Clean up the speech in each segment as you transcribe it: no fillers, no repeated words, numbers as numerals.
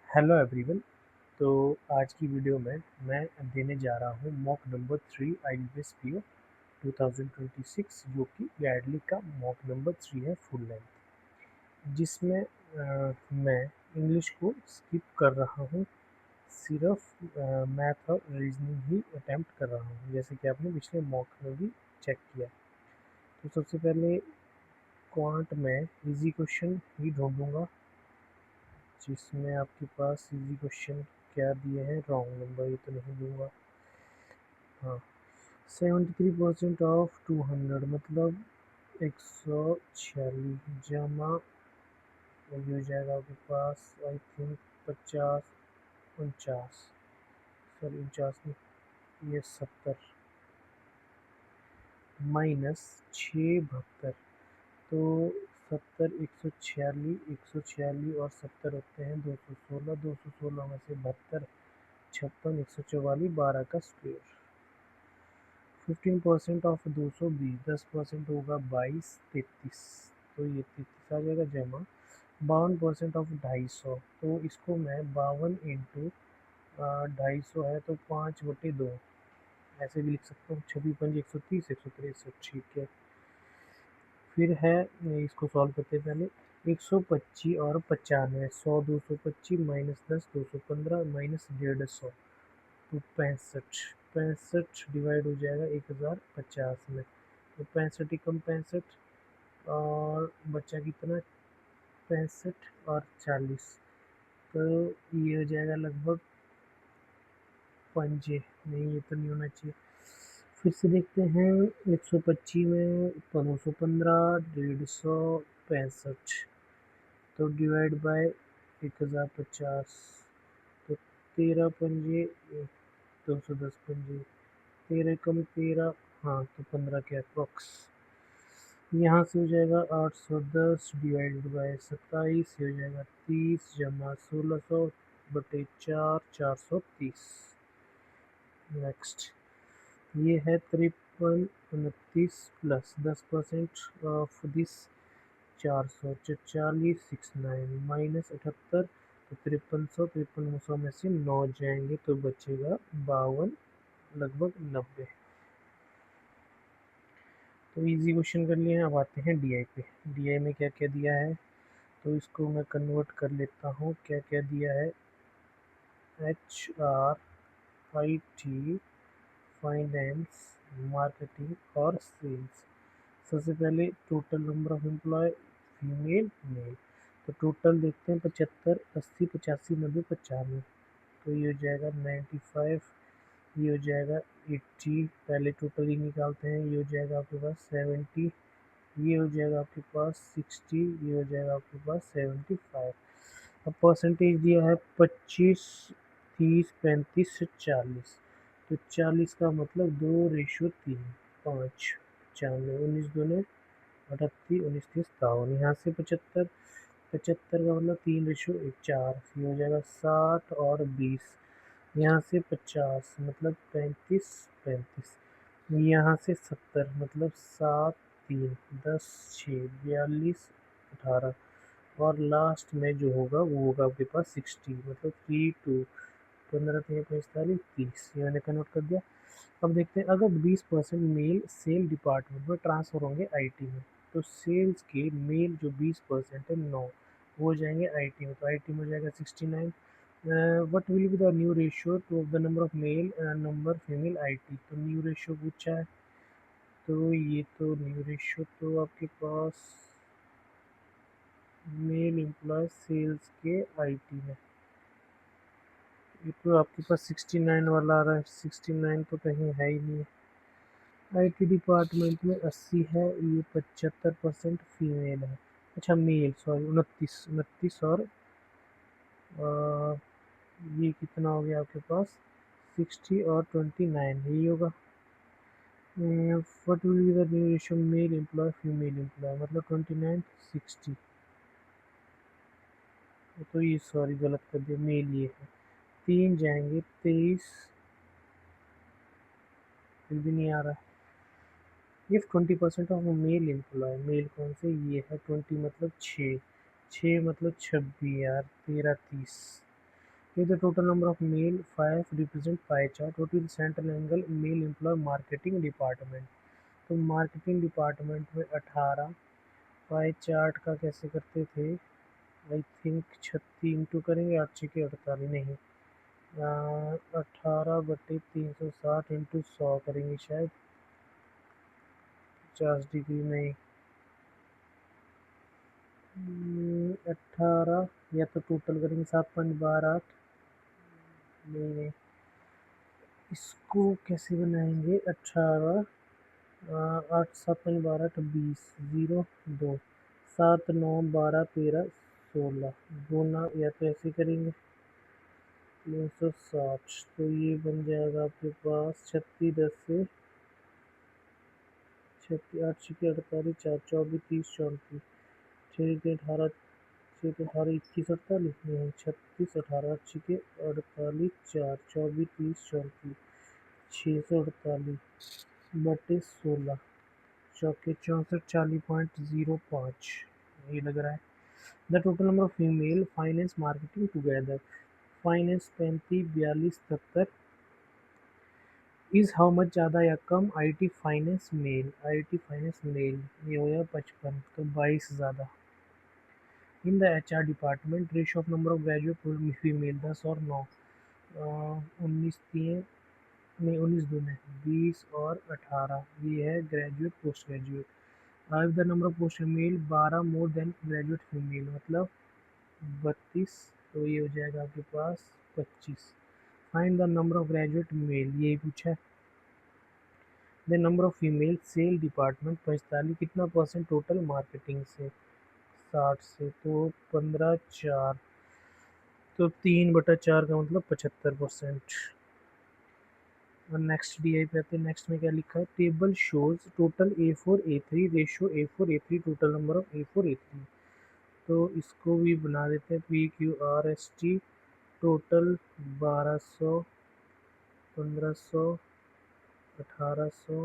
Hello everyone. तो आज की वीडियो में मैं देने जा रहा हूँ मॉक नंबर 3 IELTS PO 2026 जो कि गैडली का मॉक नंबर 3 है फुल लेंथ, जिसमें मैं इंग्लिश को स्किप कर रहा हूँ। सिर्फ मैथ और रीजनिंग ही अटेम्प्ट कर रहा हूँ, जैसे कि आपने पिछले मॉक में भी चेक किया। तो सबसे पहले क्वांट में इजी क्वेश्चन ही ढूंढूंगा, जिसमें आपके पास इजी क्वेश्चन क्या दिए हैं। रॉन्ग नंबर ये तो नहीं दूंगा। हाँ, 73% ऑफ 200 मतलब 146 जमा ये हो जाएगा आपके पास आई थिंक 50 49, सॉरी 49 ये 70 माइनस 6 72। तो 70 146 और 70 होते हैं 216। 216 में से 72 56 144 12 का स्क्वेयर। 15% ऑफ 220 10% होगा 22 33। तो ये 33 आ जाएगा जमा 52% ऑफ 250। तो इसको मैं 52 इंटू 250 है तो 5/2 ऐसे भी लिख सकता हूँ। 26 5 130 163। ठीक है, फिर है इसको सॉल्व करते हैं पहले। 125 और 95 100 225 माइनस 10 215 माइनस 150 तो 65। 65 डिवाइड हो जाएगा 1050 में, तो 65 एकम 65 और बचा कितना 65 और 40। तो ये हो जाएगा लगभग पंजे। नहीं, ये तो नहीं होना चाहिए। फिर से देखते हैं 125 में 215 150 तो डिवाइड बाय 1050। तो 13 पंजे 210 पंजे 13 कम 13। हाँ, तो 15 के अप्रॉक्स। यहाँ से हो जाएगा 810 डिवाइडेड बाय 27 हो जाएगा 30 जमा 1600 बटे 4 430। नेक्स्ट ये है 53 29 प्लस 10% ऑफ दिस 444 69 माइनस 78। तो 5300 में से 9 जाएंगे तो बचेगा 52 लगभग 90। तो इजी क्वेश्चन कर लिए हैं। अब आते हैं डीआई पे। डीआई में क्या क्या दिया है तो इसको मैं कन्वर्ट कर लेता हूँ। क्या क्या दिया है, HR IT फाइनेंस मार्केटिंग और सेल्स। सबसे पहले total number of employee female male. तो टोटल देखते हैं 75 80 85 90 95। तो ये हो जाएगा 95, ये हो जाएगा 80। पहले टोटल ही निकालते हैं। ये हो जाएगा आपके पास 70, ये हो जाएगा आपके पास 60, ये हो जाएगा आपके पास 75। अब परसेंटेज दिया है 25 30 35 से 40। तो 40 का मतलब 2:3 5 95 19 दूने 38 19 30 52। यहाँ से 75 75 का मतलब 3:1 4। ये हो जाएगा 60 और 20। यहाँ से 50 मतलब 35 35। यहाँ से 70 मतलब 7 3 10 6 42 18। और लास्ट में जो होगा वो होगा आपके पास 60 मतलब 3 2 15 3 45 30। ये मैंने कन्वर्ट कर दिया। अब देखते हैं अगर 20% मेल सेल डिपार्टमेंट में ट्रांसफ़र होंगे आईटी में, तो सेल्स के मेल जो 20% है 9 वो जाएंगे आईटी में। तो आईटी में हो जाएगा 69। What will be the new ratio two the number of male number female IT. तो न्यू रेशियो पूछा है, तो ये तो न्यू रेशियो तो आपके पास मेल एम्प्लॉय सेल्स के आईटी में, ये तो आपके पास 69 वाला आ रहा है। 69 तो कहीं है ही नहीं। आईटी डिपार्टमेंट में 80 है, ये 75% फीमेल है। अच्छा मेल, सॉरी 29 और ये कितना हो गया आपके पास 60 और 29 यही होगा। What will be the new ratio male employee female employee मतलब 29 60। तो ये सॉरी गलत कर दिया, मेल ये है। 3 जाएंगे 23, फिर भी नहीं आ रहा। ये 20% ऑफ मेल एम्प्लॉय, मेल कौन से ये है 20 मतलब 6 6 मतलब 26 यार 13 30। If the total number of male 5 represent pie chart, what will central angle male employ marketing department? तो मार्केटिंग डिपार्टमेंट में 18 पाई चार्ट का कैसे करते थे? आई थिंक 36 इंटू करेंगे 8 छः के 48 नहीं 18/360 इंटू 100 करेंगे शायद 50 डिग्री नहीं 18 या तो टोटल करेंगे 7.12 नहीं नहीं इसको कैसे बनाएंगे 18 8 7.12 20 0 2 7 9 12 13 16 गुना या तो ऐसे करेंगे 360 तो ये बन जाएगा आपके पास 36 10 से 36 8 छः 48 4 24 30 34 6 18 6 18 21 48 नहीं 36 18 8 छः 48 4 24 30 34 648 बटे 16 चौके 64 40.05 ये लग रहा है। The total number of female finance marketing together finance 35 42 77 is how much ज़्यादा या कम आईटी फाइनेंस मेल ये हो गया 55 तो 22 ज़्यादा। In the HR department ratio of number of graduate female 10 और 9 19 3 में 19 दूने 20 और 18 ये है graduate post graduate. If the number of post female 12 more than graduate female मतलब 32 तो ये हो जाएगा आपके पास 25। Find the number of graduate male यही पूछा है। The number of female sale department 45 कितना परसेंट टोटल मार्केटिंग से 60 से तो 15 4 तो 3/4 का मतलब 75%। और नेक्स्ट डी आई पे आते हैं। नेक्स्ट में क्या लिखा है table shows total A4 A3 ratio A4 A3 total number of A4 A3 तो इसको भी बना देते हैं PQRST टोटल 1200 1500 1800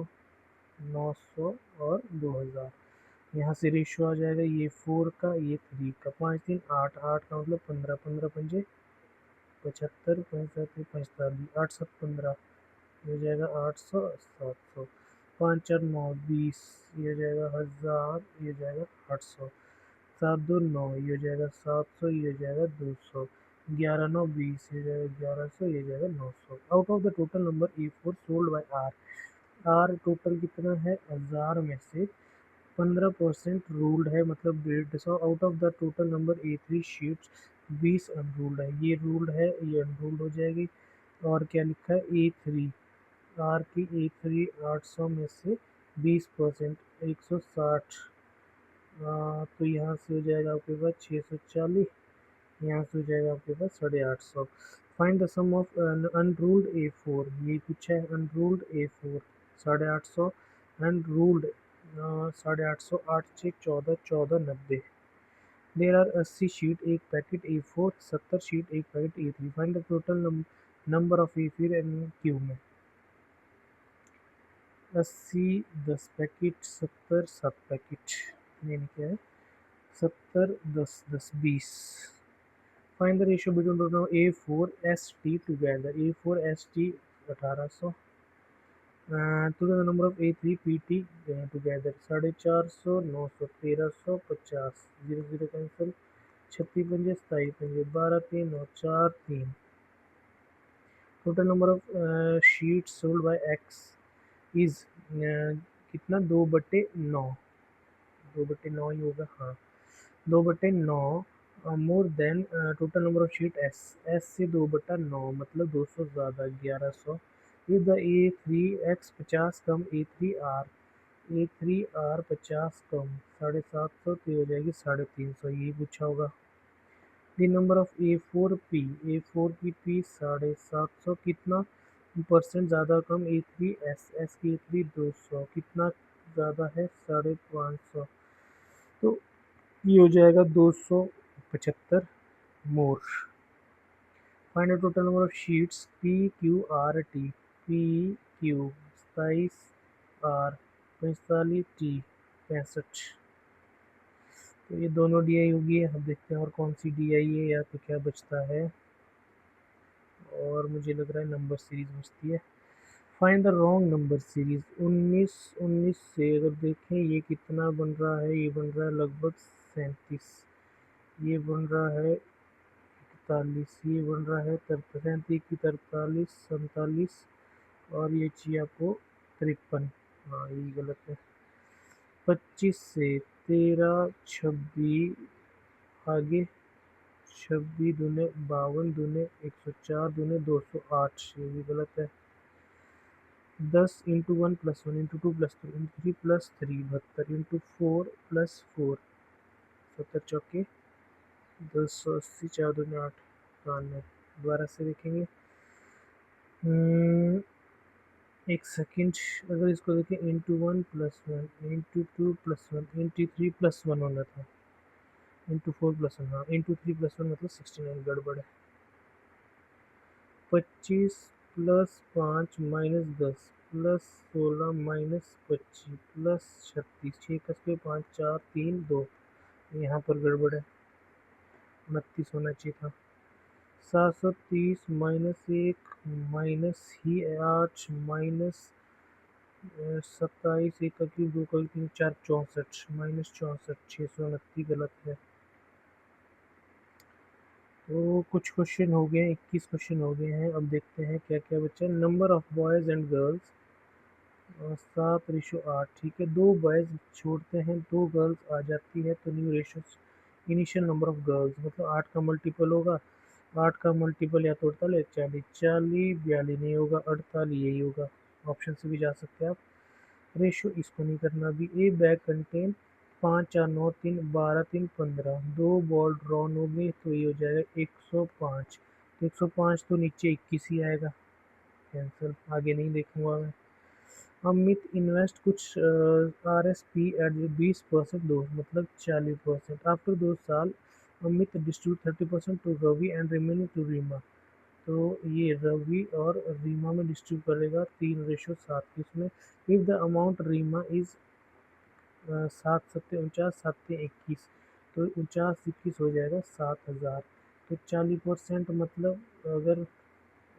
900 और 2000 यहाँ से रेशियो आ जाएगा ये 4 का ये 3 का 5 3 8 8 का मतलब 15 15 पंजे 75 पैंसठ 45 8 7 15 ये हो जाएगा 800 700 5 4 9 20 ये हो जाएगा 1000 ये हो जाएगा 800 7 2 9 ये हो जाएगा 700 ये हो जाएगा 200 11 9 20 ये हो जाएगा 1100 ये हो जाएगा 900। Out of the total number A4 sold by R total कितना है 1000 में से 15% रूल्ड है मतलब 150। Out of the total number A3 sheets 20 unruled है ये रूल्ड है ये अनरूल्ड हो जाएगी। और क्या लिखा है A3 आर की A3 800 में से 20% 160 तो यहाँ से हो जाएगा आपके पास 640 यहाँ से हो जाएगा आपके पास 850। Find the sum of unruled A4 ये पूछा है unruled A4 850 unruled 850 8 6 14 14 90 there are 80 sheet एक पैकेट A4 70 शीट एक packet A3 find the total number of A4 and Q में 80 10 पैकेट 70 7 पैकेट ये क्या है 70 10 10 20 Find the ratio between total A4ST together. A4ST 1800 total the number of A3PT together 450 900 1300 50 0 0 cancel 36 पंजे 27 पंजे 12 3 9 4 3 total number of sheets sold by X is कितना 2/9 2/9 ही होगा हाँ 2/9 more than total number of sheet S से 2/9 मतलब 200 ज़्यादा 1100। If the A3X 50 come A3R 50 कम 750 तो हो जाएगी 350 यही पूछा होगा। द नंबर ऑफ A4 की P 750 कितना परसेंट ज़्यादा कम A3S की A3 200 कितना ज़्यादा है 550 तो ये हो जाएगा 275 more. Find the total number of sheets PQRT PQ 27 R 45 T 65 तो ये दोनों DI होगी। अब देखते हैं और कौन सी DI है या तो क्या बचता है। और मुझे लग रहा है नंबर सीरीज बचती है। Find the wrong number series. 19 19 से अगर देखें ये कितना बन रहा है, ये बन रहा है लगभग 37, ये बन रहा है 41, ये बन रहा है 37 की 43 47, और ये चाहिए आपको 53। हाँ ये गलत है। 25 से 13 26 आगे, 26 दूने 52 दूने 104 दूने 208, ये भी गलत है। 10 into 1 plus 1 into 2 plus 3 into 3 plus 3 72 into 4 plus 4 70 चौके 280, 4 दूने 8 92। दोबारा से देखेंगे। एक सेकंड। अगर इसको देखें into 1 plus 1 into 2 plus 1 into 3 plus 1 होना था, इंटू 4 प्लस 1, हाँ इंटू 3 प्लस 1 मतलब 69, गड़बड़ है। 25 plus 5 minus 10 plus 16 minus 25 plus 36, 6 कस के 5 4 3 2, यहाँ पर गड़बड़ है, 29 होना चाहिए था। 730 माइनस 1 माइनस ही 8 माइनस 27, 1 का क्यूब 2 का क्यूब 4 64 माइनस 64, 629 गलत है। तो कुछ क्वेश्चन हो गए, 21 क्वेश्चन हो गए हैं। अब देखते हैं क्या क्या बचा। Number of boys and girls 7:8, ठीक है। 2 बॉयज़ छोड़ते हैं, 2 गर्ल्स आ जाती है, तो new ratio initial number of girls मतलब 8 का मल्टीपल होगा। 8 का मल्टीपल या तो 48 40, 40 42 नहीं होगा, 48 यही होगा। ऑप्शन से भी जा सकते हैं आप। रेशो इसको नहीं करना अभी। ए बैग कंटेन 5 4 9 3 12 3 15, 2 बॉल ड्रॉन हो गए, तो ये हो जाएगा 105। तो 105 तो नीचे 21 ही आएगा, कैंसिल, आगे नहीं देखूंगा मैं। अमित इन्वेस्ट कुछ आर एस पी एट 20% दो मतलब 40%। आफ्टर 2 साल Amit distribute 30% to Ravi and remaining to Reema. तो ये रवि और रीमा में डिस्ट्रीब्यूट करेगा 3:7 किसमें। If the amount Reema is 7 सत्ते 49 7 21, तो 49 21 हो जाएगा 7,000। तो 40% मतलब अगर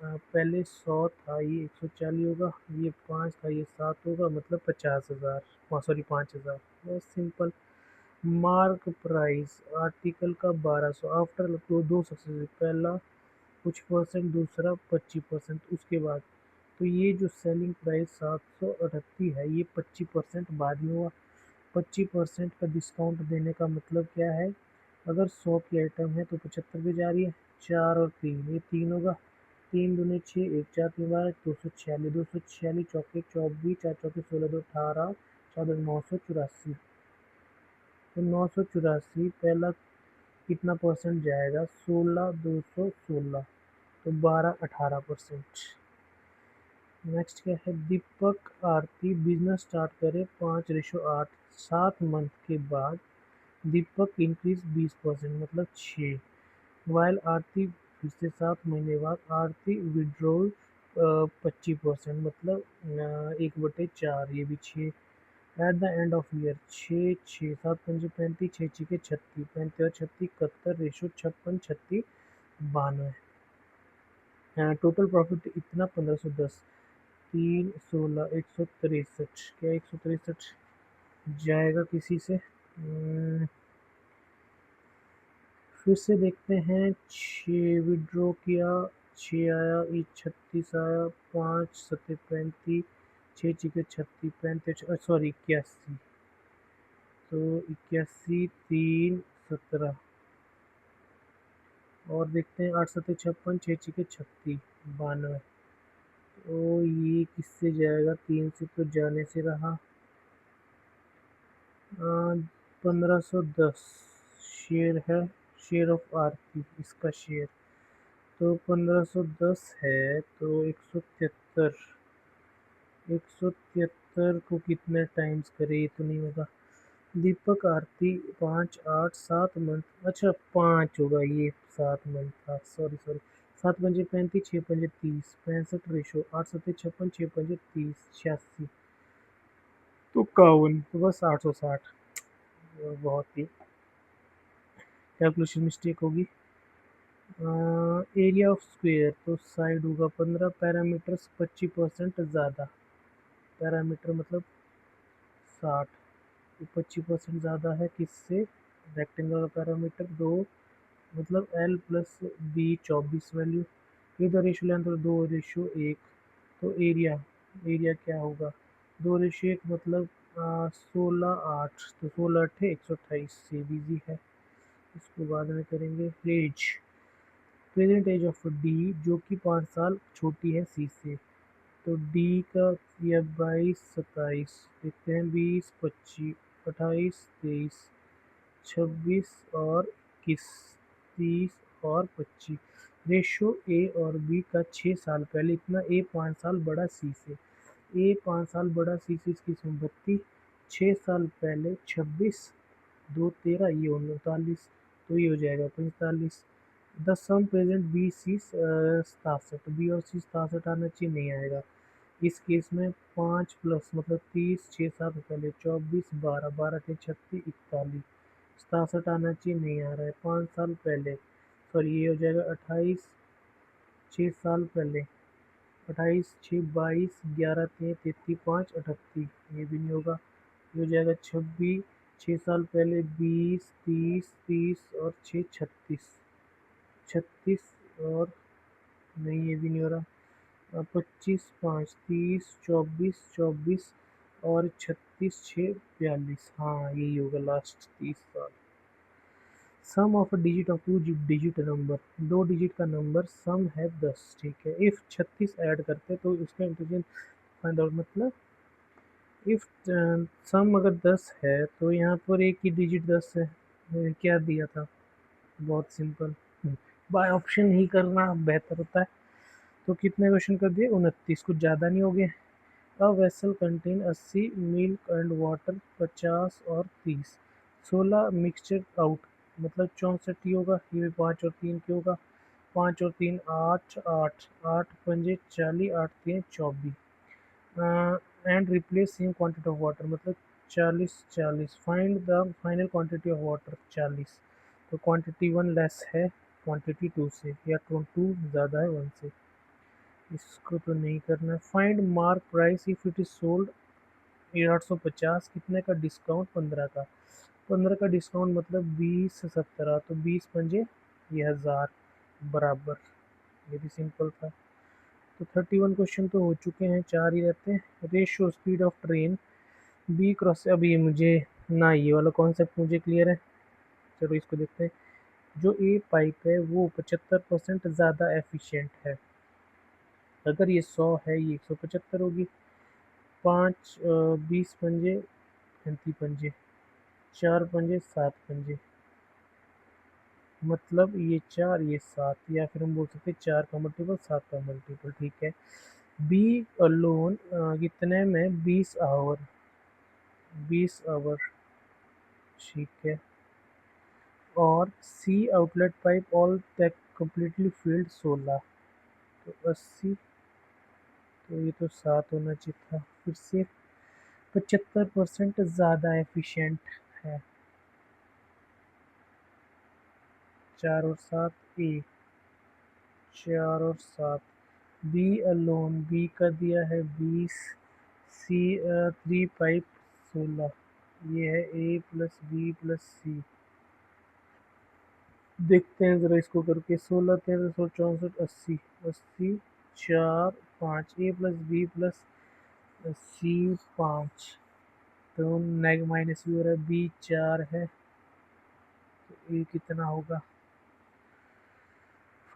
पहले 100 था, ये 140 होगा, ये 5 था, ये 7 होगा, मतलब 50,000, सॉरी 5,000। बहुत सिंपल। मार्क प्राइस आर्टिकल का 1200 आफ्टर तो 2 सक्सेस, पहला कुछ परसेंट, दूसरा 25% उसके बाद। तो ये जो सेलिंग प्राइस 738 है, ये 25% बाद में हुआ। 25% का डिस्काउंट देने का मतलब क्या है, अगर 100 की आइटम है तो 75 पे जा रही है। 4 और 3, ये 3 होगा, 3 दूने 6 1 4 3 12 246, 246 चौके 24, 4 चौके 16 2 18, 4 984। तो 984 पहला कितना परसेंट जाएगा, 16 216, तो 12 18%। नेक्स्ट क्या है, दीपक आरती बिजनेस स्टार्ट करे 5:8, 7 मंथ के बाद दीपक इंक्रीज 20% मतलब 6, वाइल आरती फिर से 7 महीने बाद आरती विड्रॉल 25% मतलब 1/4, ये भी 6। At the end of year 6 6 7 पंजे 35, 6 छके 36, 35 और 36 71, रेशो 56 36 92। टोटल प्रॉफिट इतना 1510, 3 16 163, क्या 163 जाएगा किसी से। फिर से देखते हैं। 6 विड्रॉ किया, 6 आया, ये 36 आया, 5 सत्ते 35, 6 छिके 36 35, सॉरी 81, तो 81 3 17। और देखते हैं 8 सत्ते 56, 6 छिके 36 92। तो ये किससे जाएगा, 3 से तो जाने से रहा। 1510 शेयर है, शेयर ऑफ आरती इसका शेयर, तो 1510 है, तो 173, 173 को कितने टाइम्स करे, ये तो नहीं होगा। दीपक आरती 5 8 7 मंथ, अच्छा 5 होगा ये, 7 मंथ था, सॉरी सॉरी। 7 पंजे 35, 6 पंजे 30 65, रेशो 8 सत्ते 56, 6 पंजे 30 86, तो 51, तो बस 860। बहुत ही कैलकुलेशन मिस्टेक होगी। एरिया ऑफ स्क्वेयर तो साइड होगा 15, पैरामीटर्स 25% ज़्यादा, पैरामीटर मतलब 60, तो 25% ज़्यादा है किससे, रेक्टेंगल का पैरामीटर 2, मतलब एल प्लस बी 24 वैल्यू, फिर द रेशो लेंथ तो 2:1, तो एरिया, एरिया क्या होगा 2:1 मतलब 16:8, तो 16 × 8 128, से बिजी है, इसको बाद में करेंगे। Age, present age of D जो कि 5 साल छोटी है सी से, तो डी का किया 22 27, देखते हैं 20 25 28 23 26 और 21 30 और 25, रेशो ए और बी का 6 साल पहले इतना, ए 5 साल बड़ा सी से, ए 5 साल बड़ा सी से इसकी संपत्ति 6 साल पहले 26, 2 13, ये 39, तो ये हो जाएगा 45। 10 सम प्रेजेंट बी सी 67, बी और सी 67 आना चाहिए, नहीं आएगा। इस केस में 5 प्लस मतलब 30, 6 7 पहले 24 12 12 × 36 41, 67 आना चाहिए, नहीं आ रहा है। 5 साल पहले, सॉरी ये हो जाएगा 28, 6 साल पहले 28 6 22 11 3 33 5 38, ये भी नहीं होगा। ये हो जाएगा 26, 6 साल पहले 20 30 30 और 6 36, 36 और नहीं, ये भी नहीं हो रहा। 25 5 30 24 24 और 36 6 42, हाँ यही होगा लास्ट 30 साल। Sum of a digit of two digit number, 2 digit का नंबर सम है 10, ठीक है। इफ 36 ऐड करते तो इसका इंटीजर फाइंड आउट, मतलब इफ सम अगर 10 है तो यहाँ पर एक ही डिजिट 10 है, क्या दिया था, बहुत सिंपल, बाय ऑप्शन ही करना बेहतर होता है। तो कितने क्वेश्चन कर दिए, 29, कुछ ज़्यादा नहीं हो गए। A vessel contain 80 milk and water 50 और 30, 16 मिक्सचर आउट, मतलब 64 ही होगा, ये भी 5 और 3 की होगा, 5 और 3 8 8 8 पंजे 40 8 3 24, and replace same quantity of water, मतलब 40 40, find the final quantity of water 40, तो क्वांटिटी 1 लेस है क्वांटिटी 2 से, या 2 ज़्यादा है 1 से, इसको तो नहीं करना है। Find mark price if it is sold, ये 850, कितने का डिस्काउंट, 15 का, 15 का डिस्काउंट मतलब 20 से 17, तो 20 पंजे ये 1000 बराबर, ये भी सिंपल था। तो 31 क्वेश्चन तो हो चुके हैं, 4 ही रहते हैं। Ratio speed of train B cross, अभी ये मुझे ना, ये वाला कॉन्सेप्ट मुझे क्लियर है, चलो इसको देखते हैं। जो ए पाइप है वो 75% ज़्यादा एफिशिएंट है, अगर ये 100 है ये 175 होगी। 5 20 पंजे 35 पंजे, 4 पंजे 7 पंजे, मतलब ये 4 ये 7, या फिर हम बोल सकते हैं 4 का मल्टीपल 7 का मल्टीपल, ठीक है। बी अलोन कितने में 20 आवर, 20 आवर, ठीक है। और सी आउटलेट पाइप ऑल तक कम्प्लीटली फील्ड 16, तो 80, तो ये तो 7 होना चाहिए था, फिर से 75% ज़्यादा एफिशिएंट है, 4 और 7 ए, 4 और 7, बी अलोन, बी का दिया है 20, सी 3 पाइप 16, ये है ए प्लस बी प्लस सी, देखते हैं ज़रा इसको करके, 16 13 64 80, 80 4 5, ए प्लस बी प्लस सी 5, तो नेग माइनस भी हो रहा है, बी 4 है, तो ए कितना होगा।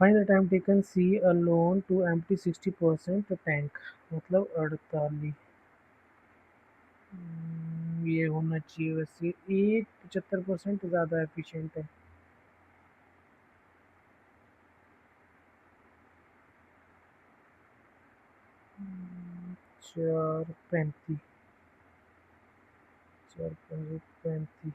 Find the time taken C alone to empty 60% tank, मतलब 48, ये होना चाहिए वैसे, ए 75% ज़्यादा एफिशिएंट है, 4 35, 4 35,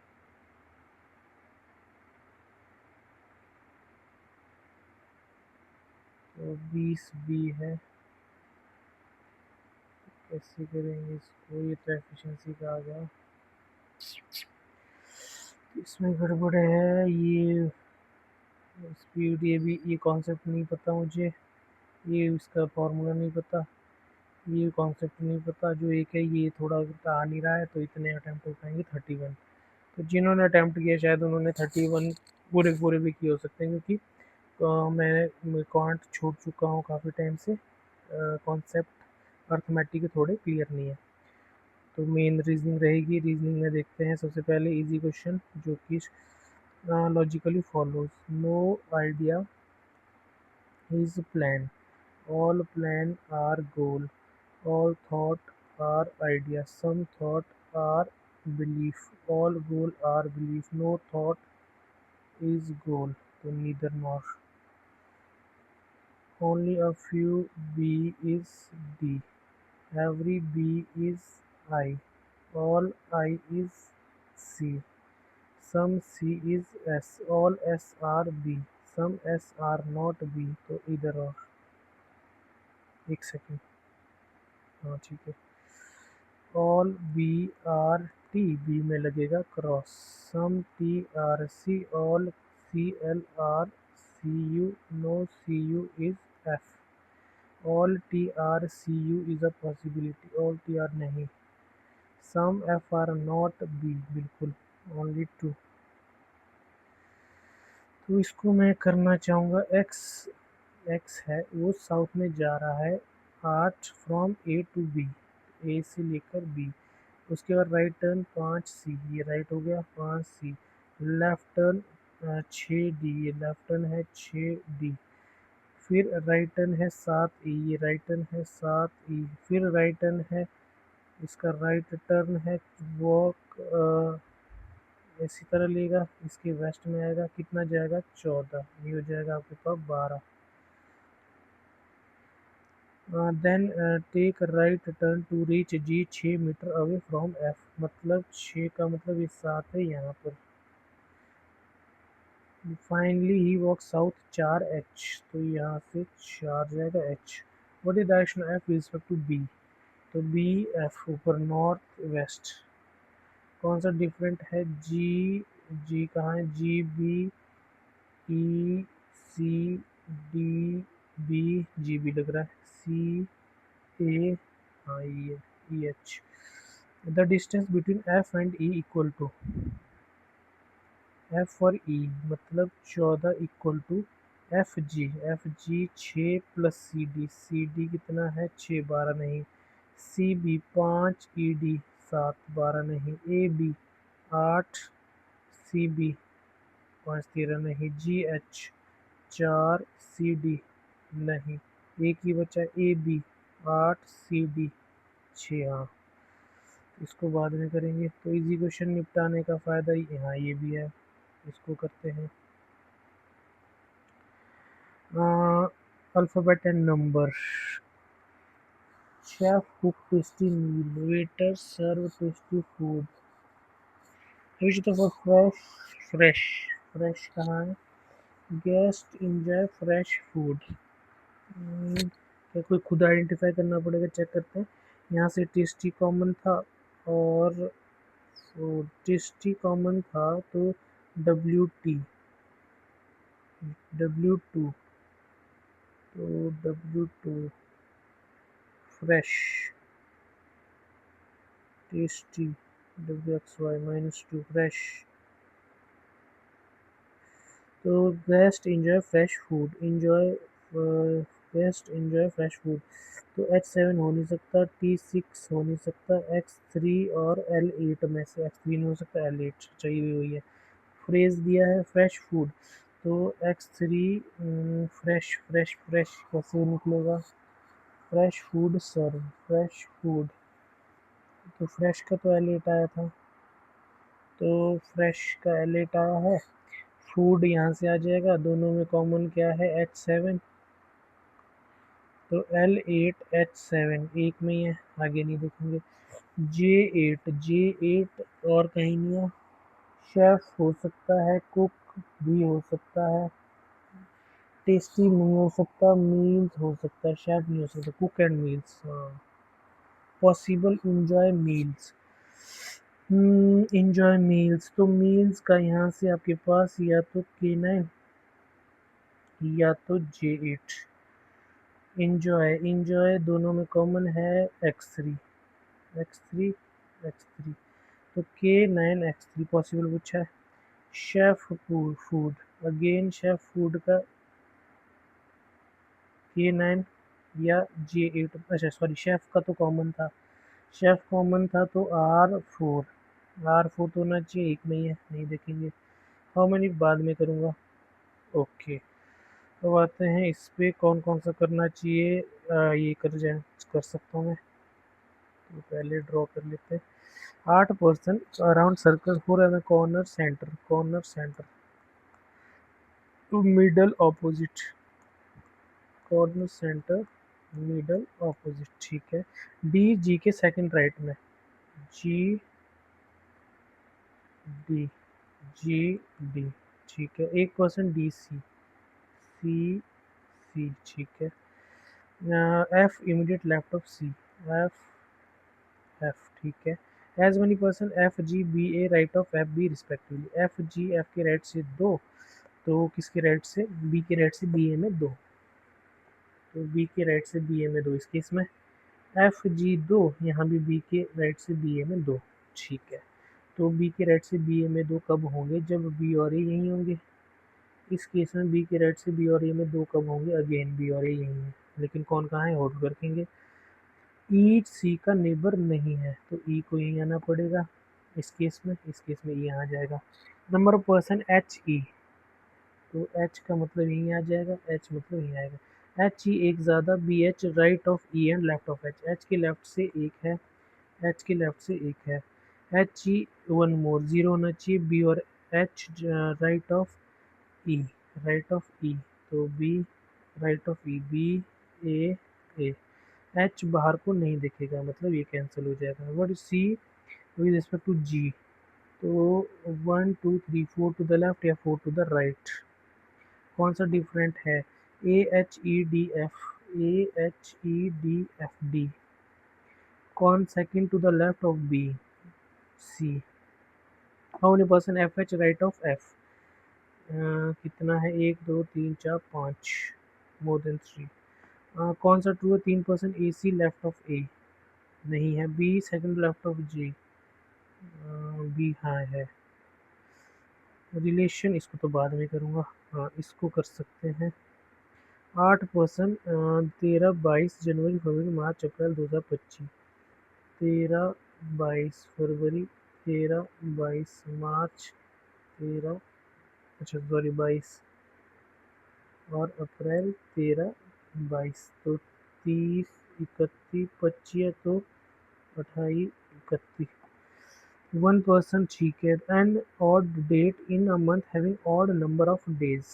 तो 20 बी है, कैसे करेंगे इसको, ये तो एफिशिएंसी का आ गया, इसमें गड़बड़ है, ये स्पीड, ये कॉन्सेप्ट नहीं पता मुझे, ये इसका फॉर्मूला नहीं पता, ये कॉन्सेप्ट नहीं पता। जो एक है ये थोड़ा आ नहीं रहा है, तो इतने अटैम्प्ट हो पाएंगे 31। तो जिन्होंने अटैम्प्ट किया शायद उन्होंने 31 पूरे पूरे भी किए हो सकते हैं, क्योंकि मैं क्वांट छोड़ चुका हूँ काफ़ी टाइम से, कॉन्सेप्ट अर्थमेटिक के थोड़े क्लियर नहीं है। तो मेन रीजनिंग रहेगी। रीजनिंग में देखते हैं सबसे पहले इजी क्वेश्चन जो कि logically follows. No idea is plan, all plan are goal, all thought are idea, some thought are belief, all goal are belief, no thought is goal. So neither nor. Only a few B is D. Every B is I. All I is C. Some C is S. All S are B. Some S are not B. तो इधर और एक second. हाँ ठीक है। All B are T, B में लगेगा cross. Some T are C, all C L are C U, no C U is F. All T are C U is a possibility, all T are नहीं। Some F are not B, बिल्कुल only two. तो इसको मैं करना चाहूँगा x. X है वो south में जा रहा है 8 फ्रॉम ए टू बी, ए से लेकर बी। उसके बाद राइट टर्न 5 सी, ये राइट हो गया 5 सी। लेफ्ट टर्न 6 डी, ये लेफ्ट टर्न है 6 डी। फिर राइट टर्न है 7 ई, ये राइट टर्न है 7 ई। फिर राइट टर्न है, इसका राइट टर्न है वॉक, इसी तरह लेगा, इसके वेस्ट में आएगा, कितना जाएगा 14, ये हो जाएगा आपके पास 12। Then take right turn to reach G 6 meter away from F, मतलब 6 का मतलब ये 7 है यहाँ पर। Finally he walk south 4 H, तो यहाँ से 4 जाएगा H. What is direction F respect to B, तो बी एफ ऊपर नॉर्थ वेस्ट। कौन सा डिफरेंट है, जी, जी कहाँ है, G B E C D B, G B लग रहा है, सी ए, हाँ E H. The distance between F and E equal to, F और ई मतलब 14 equal to F G. F G 6 plus C D, C D कितना है 6, 12 नहीं। C B 5, E D 7, 12 नहीं। ए बी 8, सी बी 5, 13 नहीं। जी H 4, C D नहीं। एक ही बचा ए बी 8, सी डी 6। हाँ, इसको बाद में करेंगे। तो इजी क्वेश्चन निपटाने का फ़ायदा यहाँ ये भी है। इसको करते हैं alphabet and number. Chef cook tasty meal, waiter serve tasty food, fresh, fresh, fresh कहाँ है, गेस्ट इंजॉय फ्रेश फूड। क्या कोई खुद आइडेंटिफाई करना पड़ेगा, चेक करते हैं। यहाँ से टेस्टी कॉमन था, और तो टेस्टी कॉमन था तो W2, W2, तो W2 fresh, tasty WXY -2 fresh. तो guest enjoy fresh food, enjoy guest enjoy fresh food. तो H7 हो नहीं सकता, T6 हो नहीं सकता, X3 और L8 में से X3 नहीं हो सकता, L8 चाहिए हुई है। फ्रेज दिया है फ्रेश फूड, तो X3 फ्रेश, फ्रेश, फ्रेश कैसे निकलेगा, फ्रेश फूड सर्व, फ्रेश फूड। तो फ्रेश का तो L8 आया था, तो फ्रेश का L8 आया है। फूड यहाँ से आ जाएगा, दोनों में कॉमन क्या है H7, तो L8 H7 एक में ही है, आगे नहीं देखेंगे। J8, J8 और कहीं नहीं है। शेफ हो सकता है, कुक भी हो सकता है, टेस्टी नहीं हो सकता, मील्स हो सकता है, शेफ नहीं हो सकता, कुक एंड मील्स। हाँ, possible enjoy meals, enjoy meals. तो मील्स का यहाँ से आपके पास या तो K9 या तो J8। इंजॉय, इंजॉय दोनों में कॉमन है X3, X3, X3, तो K9 X3 पॉसिबल पूछा है। Chef food, again chef food का K9 या J8, अच्छा सॉरी शेफ का तो कॉमन था, शेफ कॉमन था तो R4, R4 तो होना चाहिए, एक में ही है, नहीं देखेंगे। हाउ मैनी बाद में करूँगा। ओके, तो आते हैं इस पे कौन कौन सा करना चाहिए। ये कर सकता हूँ मैं, तो पहले ड्रॉ कर लेते हैं। 8% अराउंड सर्कल हो रहा है, corner centre, corner centre to middle opposite, corner centre middle opposite, ठीक है। डी जी के सेकंड राइट में, जी डी, जी डी, ठीक है। 1% डी सी, सी सी, ठीक है। F immediate left of C, F, ठीक है। As many person F G B A right of F B respectively, F G F के right से दो, तो किसके राइट से, बी के राइट से बी ए में दो, तो बी के राइट से बी ए में दो इस केस में, एफ जी दो, यहाँ भी बी के राइट से बी ए में दो, ठीक है। तो बी के राइट से बी ए में दो कब होंगे, जब बी और ए यही होंगे। इस केस में बी के राइट से बी और ए में दो कब होंगे, अगेन बी और ए यही है, लेकिन कौन कहाँ है होल्ड रखेंगे। ई सी का नेबर नहीं है, तो ई को यहीं आना पड़ेगा इस केस में, इस केस में ई यहाँ आ जाएगा। Number of person H E, तो एच का मतलब यहीं आ जाएगा, एच मतलब यहीं आएगा। एच ई एक ज़्यादा, B H right of E and left of H, H के लेफ्ट से एक है, एच के लेफ्ट से एक है। H E one more, zero होना चाहिए, बी और H right of E, right of E, तो B right of E, B A A, H बाहर को नहीं दिखेगा, मतलब ये कैंसिल हो जाएगा। What is C with respect to G, तो 1 2 3 4 टू द लेफ्ट या 4 टू द राइट, कौन सा डिफरेंट है, A H E D F, A H E D F D, कौन second to the left of B, C. How many person F H right of F, कितना है, 1 2 3 4 5, more than 3। कौन सा true है, 3% ए सी left of A, नहीं है। B second left of G, B हाँ है। रिलेशन इसको तो बाद में करूँगा, हाँ इसको कर सकते हैं। 8% 13 22 जनवरी फरवरी मार्च अप्रैल 2025, 13 22 फरवरी, 13 22 मार्च, 13, अच्छा सॉरी 22, और अप्रैल 13 22, तो 30 31 25 तो 28 31। 1% ठीक है। An odd date in a month having odd number of days,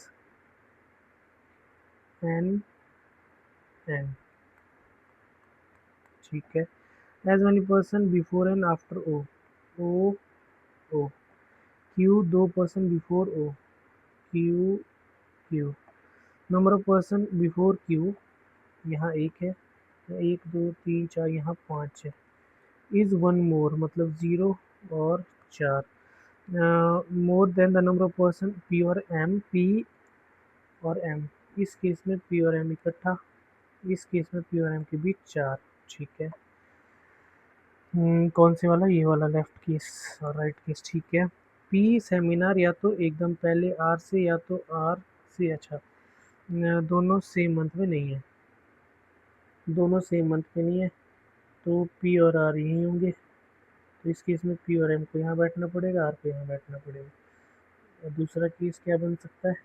N N, ठीक है। As many person before and after O, O O, Q 2% before O, Q Q. Number of person before Q, यहाँ एक है, 1 2 3 4, यहाँ 5 है। Is one more, मतलब 0 और 4। More than the number of person P और एम, पी और M, इस केस में पी और एम इकट्ठा, इस केस में पी और एम के बीच 4, ठीक है। कौन से वाला, ये वाला लेफ्ट केस और राइट केस, ठीक है। पी सेमिनार या तो एकदम पहले आर से या तो आर से, अच्छा दोनों सेम मंथ में नहीं है, दोनों सेम मंथ में नहीं है, तो पी और आर यहीं होंगे, तो इस केस में पी और एम को यहाँ बैठना पड़ेगा, आर को यहाँ बैठना पड़ेगा। और दूसरा केस क्या बन सकता है,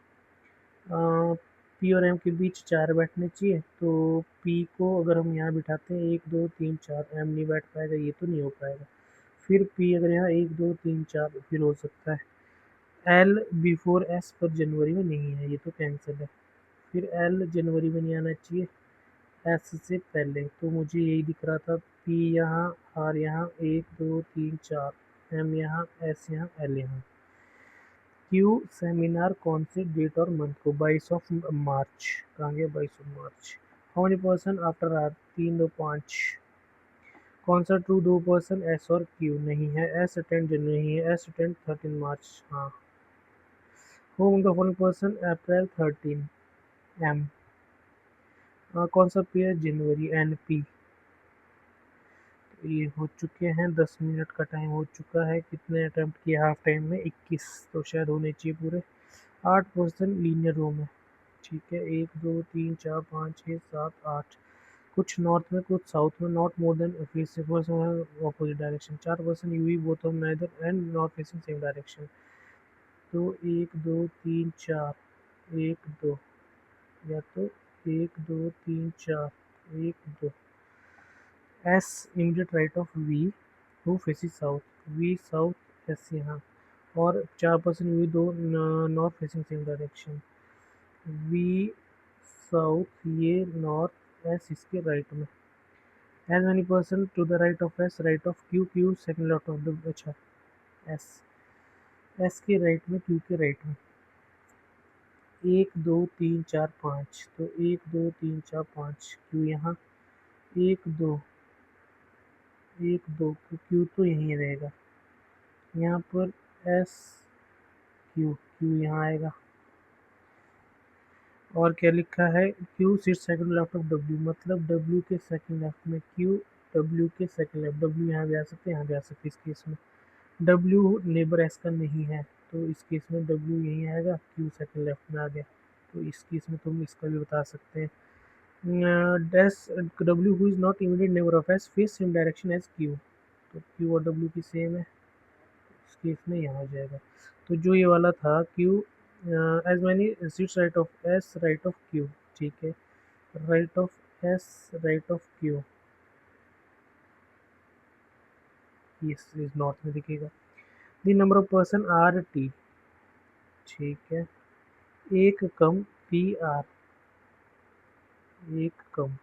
पी और एम के बीच 4 बैठने चाहिए, तो पी को अगर हम यहाँ बिठाते हैं 1 2 3 4, एम नहीं बैठ पाएगा, ये तो नहीं हो पाएगा। फिर पी अगर यहाँ 1 2 3 4 फिर हो सकता है। एल बिफोर एस पर जनवरी में नहीं है, ये तो कैंसिल है। फिर एल जनवरी में नहीं आना चाहिए एस से पहले, तो मुझे यही दिख रहा था, पी यहाँ, आर यहाँ, 1 2 3 4, एम यहाँ, एस यहाँ, एल यहाँ। क्यू सेमिनार कौन से डेट और मंथ को, 22 कहाँ गया, 22 March. How many person after R, 3 2 5। कौन सा ट्रू, 2% एस और क्यू नहीं है, एस अटेंड नहीं है, एस अटेंड 13 मार्च, हाँ। Whom the following person April 13, M. कौन सा पे है? January, N P. ये हो चुके हैं, 10 मिनट का टाइम हो चुका है। कितने अटेम्प्ट किए हाफ टाइम में? 21, तो शायद होने चाहिए पूरे। 8% लीनियर रो में। ठीक है, 1 2 3 4 5 6 7 8। कुछ नॉर्थ में कुछ साउथ में, not more than facing opposite direction. 4% UV both of neither and not facing same direction. तो 1 2 3 4, 1 2, या तो 1 2 3 4, 1 2। S immediate right of V who faces south, V south S यहाँ। और 4% वी दो north facing same direction, V south ये north, S इसके right में। As many person to the right of S, right of Q, Q second left of the, अच्छा S, S के right में, Q के राइट में। 1 2 3 4 5, तो 1 2 3 4 5, क्यू यहाँ। 1 2, 1 2, क्यू तो यहीं रहेगा। यहाँ पर एस क्यू, क्यू यहाँ आएगा। और क्या लिखा है? Q sit second left of W, मतलब डब्ल्यू के सेकंड लेफ्ट में, क्यू डब्ल्यू के सेकंड लेफ्ट। डब्ल्यू यहाँ भी आ सकते हैं, यहाँ भी आ सकते हैं। इस केस में डब्ल्यू नेबर एस का नहीं है, तो इस केस में डब्ल्यू यहीं आएगा, क्यू सेकंड लेफ्ट में आ गया। तो इस केस में तुम इसका भी बता सकते हैं। Dash W who is not immediate neighbour of S face same direction as Q, तो क्यू और डब्ल्यू की सेम है, इस केस में यहाँ हो जाएगा। तो जो ये वाला था Q, as many seats right of S, right of Q. ठीक है, right of S, right of Q, S is north में दिखेगा। The number of person R T. ठीक है, एक कम पी आर, एक कम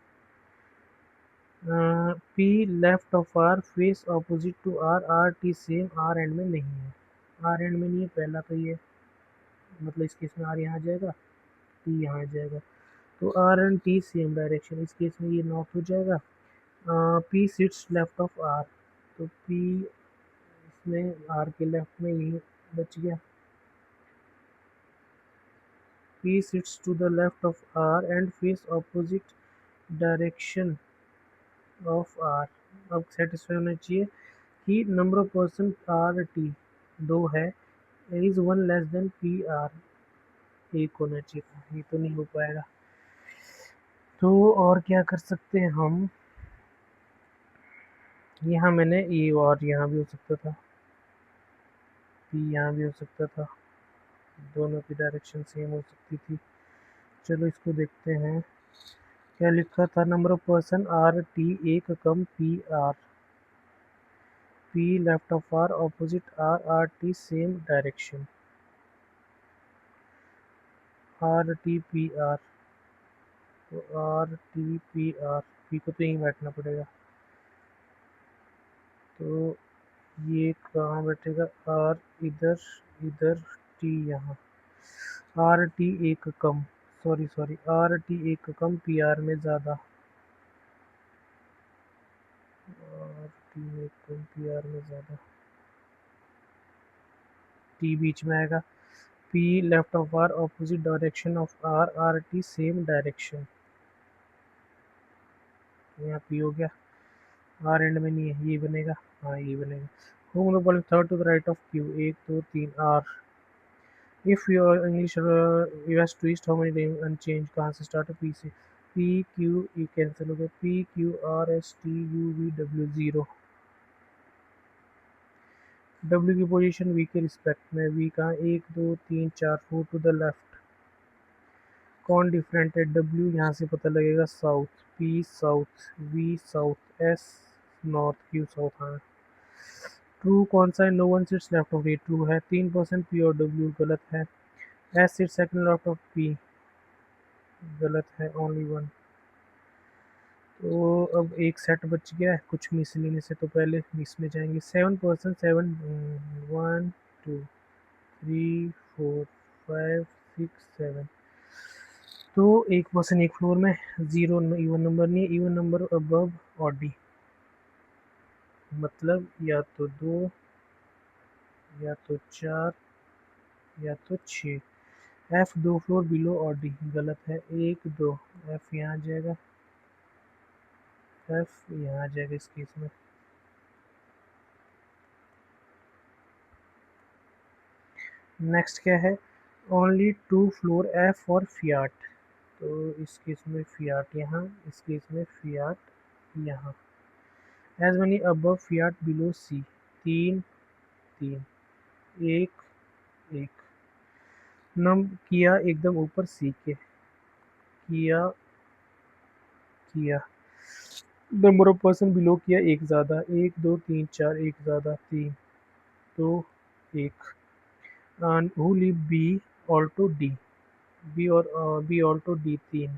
P left of R face opposite to R, R T same R end में नहीं है। आर एंड में नहीं है पहला, तो ये मतलब इस केस में आर यहाँ आ जाएगा, टी यहाँ आ जाएगा। तो R and T same direction, इस केस में ये नॉर्थ हो जाएगा। P sits left of R, तो पी इसमें आर के लेफ्ट में यही बच गया। P sits to the left of R and face opposite direction of R. अब सेटिस्फाई होना चाहिए कि number of person R T 2 है, is 1 less than P R, 1 होना चाहिए था। ये तो नहीं हो पाएगा। तो और क्या कर सकते हैं हम? यहाँ मैंने ये, और यहाँ भी हो सकता था, पी यहाँ भी हो सकता था, दोनों की डायरेक्शन सेम हो सकती थी। चलो इसको देखते हैं। क्या लिखा था? Number of person R T, एक कम P R, P left of R opposite R, R T same direction, R T P R. तो R T P R, P को तो यहीं बैठना पड़ेगा, तो ये कहाँ बैठेगा? आर इधर, इधर टी यहाँ। आर टी एक कम, सॉरी आर टी एक कम पी आर में ज़्यादा, आर टी एक कम पी आर में ज़्यादा, टी बीच में आएगा। P left of R opposite direction of R, R T same direction, यहाँ पी हो गया। आर एंड में नहीं है, ये बनेगा, हाँ ये बनेगा। होम बोले third to the right of Q, 1 2 3 R. If your English US twist how many time unchanged, कहाँ से स्टार्ट है? पी से। पी क्यू ये कैंसिल हो गया, P Q R S T U V W 0। W की पोजीशन वी के respect में, वी कहाँ? 1 2 3 4, 4 टू द लेफ्ट। कौन डिफरेंट है? डब्ल्यू यहाँ से पता लगेगा, south, P south, V south, S north, Q south. हाँ ट्रू कौन सा है? No one sits left of, ये ट्रू है। 3% पी और डब्ल्यू गलत है। S sit second left of P, गलत है, ओनली वन। तो अब एक सेट बच गया है, कुछ मिस लेने से तो पहले मिस में जाएंगे। 7%, 7 1 2 3 4 5 6 7, तो 1% एक फ्लोर में। 0 इवन नंबर नहीं है, इवन नंबर अबव ऑडी, मतलब या तो 2, या तो 4, या तो 6। एफ 2 फ्लोर बिलो और डी गलत है, 1 2 एफ यहाँ आ जाएगा, एफ यहाँ आ जाएगा इस केस में। नेक्स्ट क्या है, only 2 floor F for Fiat, तो इस केस में फियाट यहाँ, इस केस में फियाट यहाँ। As many above fiat below C, 3 3 1 1। नम किया एकदम ऊपर सी के, किया किया। नंबर ऑफ पर्सन बिलो किया एक ज़्यादा, 1 2 3 4, एक ज़्यादा 3 2 1। Who live B alto D, B और बी ऑल्टो डी 3,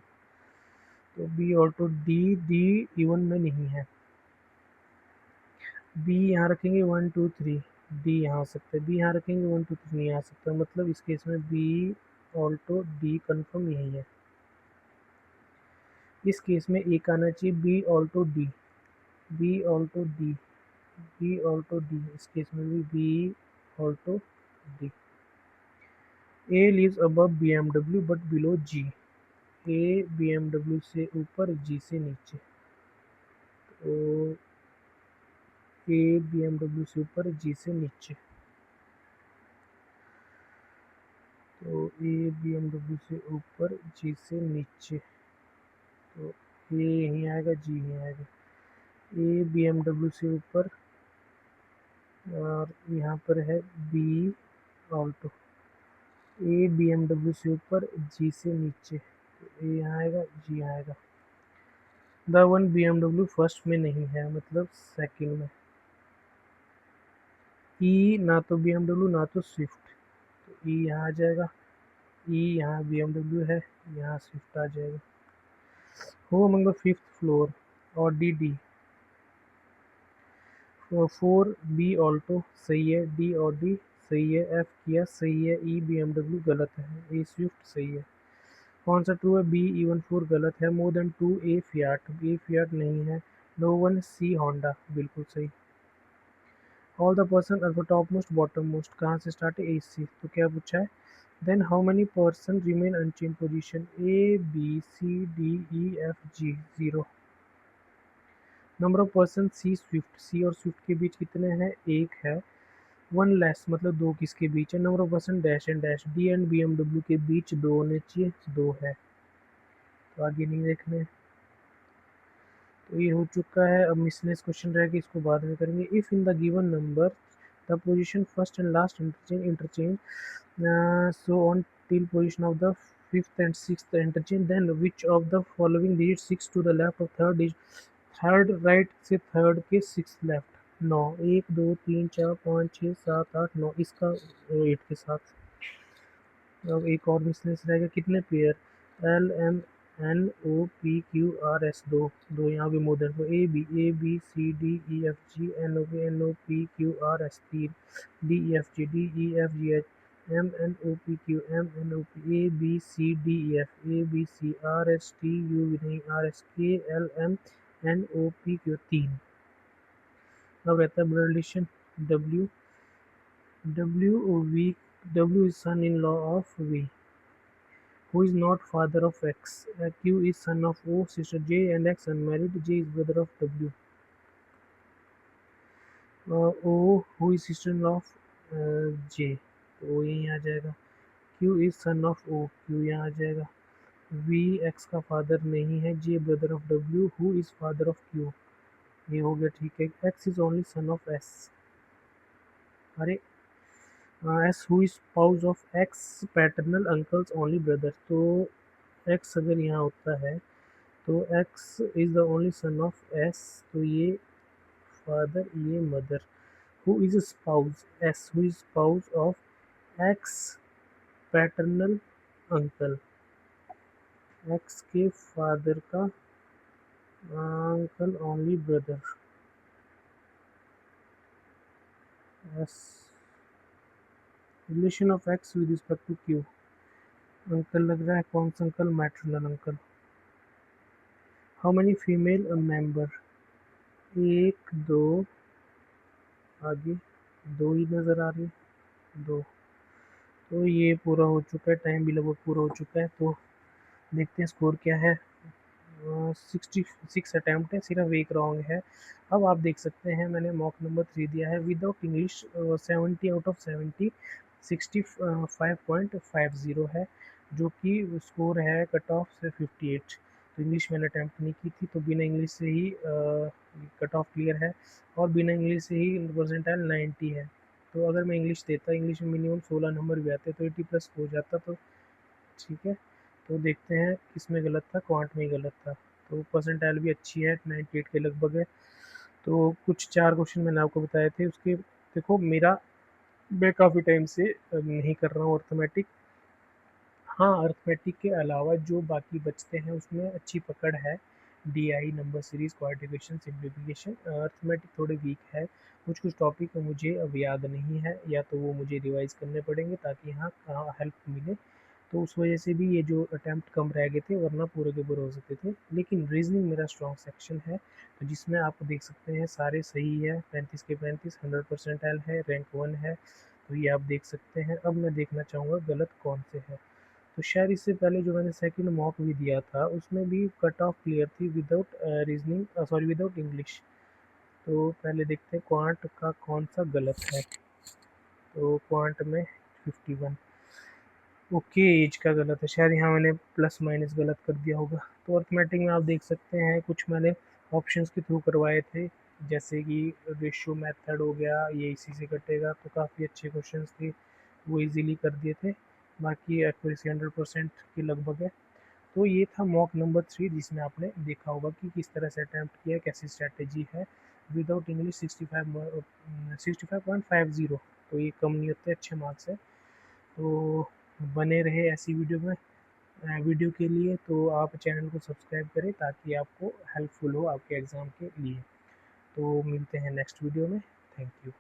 तो B alto D, D even में नहीं है, बी यहाँ रखेंगे 1 2 3, डी यहाँ आ सकता है, बी यहाँ रखेंगे 1 2 3 नहीं आ सकता, मतलब इस केस में बी ऑल्टो डी कन्फर्म यही है। इस केस में एक आना चाहिए B alto D, B alto D, B alto D, इस केस में भी B alto D. A lives above B M W but below G, A B M W से ऊपर जी से नीचे, तो ए बी एम डब्ल्यू से ऊपर जी से नीचे, तो ए बी एम डब्ल्यू से ऊपर जी से नीचे, तो ए यहीं आएगा, जी यहीं आएगा, ए बी एम डब्ल्यू से ऊपर और यहाँ पर है B alto, A B M W से ऊपर जी से नीचे, तो ए यहाँ आएगा, जी यहाँ आएगा। The one B M W first में नहीं है, मतलब सेकंड में। ई ना तो बी एम डब्ल्यू ना तो स्विफ्ट, तो ई यहाँ आ जाएगा, ई यहाँ बी एम डब्ल्यू है, यहाँ स्विफ्ट आ जाएगा। हो अमंग द फिफ्थ फ्लोर और डी डी, 4 बी ऑल्टो सही है, डी और डी सही है, एफ किया सही है, ई बी एम डब्ल्यू गलत है, ए स्विफ्ट सही है। कौन सा ट्रू है, बी इवन 4 गलत है, मोर देन 2 ए फियाट, ए फियाट नहीं है, नो वन सी होंडा बिल्कुल सही। All the person alpha top most bottom most, कहाँ से स्टार्ट है, ए सी, तो क्या पूछा है, then how many person remain unchanged position, A B C D E F G 0। Number of person C swift, C और स्विफ्ट के बीच कितने हैं, एक है, वन लेस मतलब दो किसके बीच है, number of person dash and dash, D and B M W के बीच दो होने चाहिए, दो है, तो आगे नहीं देखने। तो ये हो चुका है, अब मिसलेनियस क्वेश्चन रहेगा, इसको बाद में करेंगे। If in the given number the position first and last interchange so on till position of the fifth and sixth interchange, then which of the following digits 6 to the left of third is, third right से third के 6 left, 9, 1 2 3 4 5 6 7 8 9, इसका 8 के साथ। अब एक और miscellaneous रहेगा, कितने pair, L M N O P Q R S, दो दो यहाँ भी more than, A B C D E F G N O P Q R S, तीन, D E F G D E F G H M N O P Q M N O P, A B C D E F A B C R S T U नहीं, R S K L M N O P Q, तीन। अब रहता है blood relation, W W V, W is son in law of V, who is not father of X. Q is son of O, sister J, and X unmarried. J is brother of W. O, who is sister-in-law of J, तो O यहीं आ जाएगा। Q is son of O, Q यहाँ आ जाएगा। V X का father नहीं है, J brother of W, who is father of Q, ये हो गया ठीक है। X is only son of S, अरे S who is spouse of X paternal uncle's only brother, तो X अगर यहाँ होता है तो X is the only son of S, तो ये फादर ये mother, who is spouse S, who is spouse of X paternal uncle, X के फादर का uncle only brother S, relation of X with respect to Q, uncle लग रहा है, कौन सा uncle, maternal uncle. How many female member, एक दो, आगे दो ही नज़र आ रही है, दो, तो ये पूरा हो चुका है, टाइम भी लगभग पूरा हो चुका है। तो देखते हैं स्कोर क्या है। 66 अटैम्प्ट है, सिर्फ एक रॉन्ग है। अब आप देख सकते हैं मैंने मॉक नंबर 3 दिया है विदाउट इंग्लिश, 70 आउट ऑफ 70, 65.50 है, जो कि स्कोर है कट ऑफ से 58। तो इंग्लिश मैंने अटैम्प्ट नहीं की थी, तो बिना इंग्लिश से ही कट ऑफ क्लियर है, और बिना इंग्लिश से ही परसेंटाइल 90 है। तो अगर मैं इंग्लिश देता, इंग्लिश में मिनिमम 16 नंबर भी आते तो 80 प्लस हो जाता। तो ठीक है, तो देखते हैं किसमें गलत था, क्वांट में ही गलत था। तो परसेंटाइल भी अच्छी है, 98 के लगभग है। तो कुछ 4 क्वेश्चन मैंने आपको बताए थे उसके। देखो मेरा, मैं काफ़ी टाइम से नहीं कर रहा हूँ अर्थमेटिक। हाँ, अर्थमेटिक के अलावा जो बाकी बचते हैं उसमें अच्छी पकड़ है। डीआई, नंबर सीरीज, क्वाड्रिकेशन, सिम्प्लीफिकेशन। अर्थमेटिक थोड़े वीक है, कुछ कुछ टॉपिक मुझे अब याद नहीं है, या तो वो मुझे रिवाइज करने पड़ेंगे ताकि यहाँ कहाँ हेल्प मिले। तो उस वजह से भी ये जो अटैम्प्ट कम रह गए थे, वरना पूरे के पूरे हो सकते थे। लेकिन रीजनिंग मेरा स्ट्रॉन्ग सेक्शन है, तो जिसमें आप देख सकते हैं सारे सही है, 35 के 35, 100% है, रैंक 1 है। तो ये आप देख सकते हैं। अब मैं देखना चाहूँगा गलत कौन से है। तो शायद इससे पहले जो मैंने सेकंड मॉक भी दिया था उसमें भी कट ऑफ क्लियर थी without reasoning, sorry without English. तो पहले देखते हैं क्वांट का कौन सा गलत है। तो क्वांट में 51। ओके, एज का गलत है, शायद यहाँ मैंने प्लस माइनस गलत कर दिया होगा। तो अर्थमेटिक में आप देख सकते हैं कुछ मैंने ऑप्शंस के थ्रू करवाए थे, जैसे कि रेशियो मेथड हो गया, ये इसी से कटेगा, तो काफ़ी अच्छे क्वेश्चंस थे, वो इजीली कर दिए थे। बाकी एक्यूरेसी 100% के लगभग है। तो ये था मॉक नंबर 3, जिसमें आपने देखा होगा कि किस तरह से अटैम्प्ट किया है, कैसी स्ट्रैटेजी है। विदाउट इंग्लिश 65.50, तो ये कम नहीं होते, अच्छे मार्क्स है। तो बने रहे ऐसी वीडियो के लिए, तो आप चैनल को सब्सक्राइब करें ताकि आपको हेल्पफुल हो आपके एग्ज़ाम के लिए। तो मिलते हैं नेक्स्ट वीडियो में। Thank you.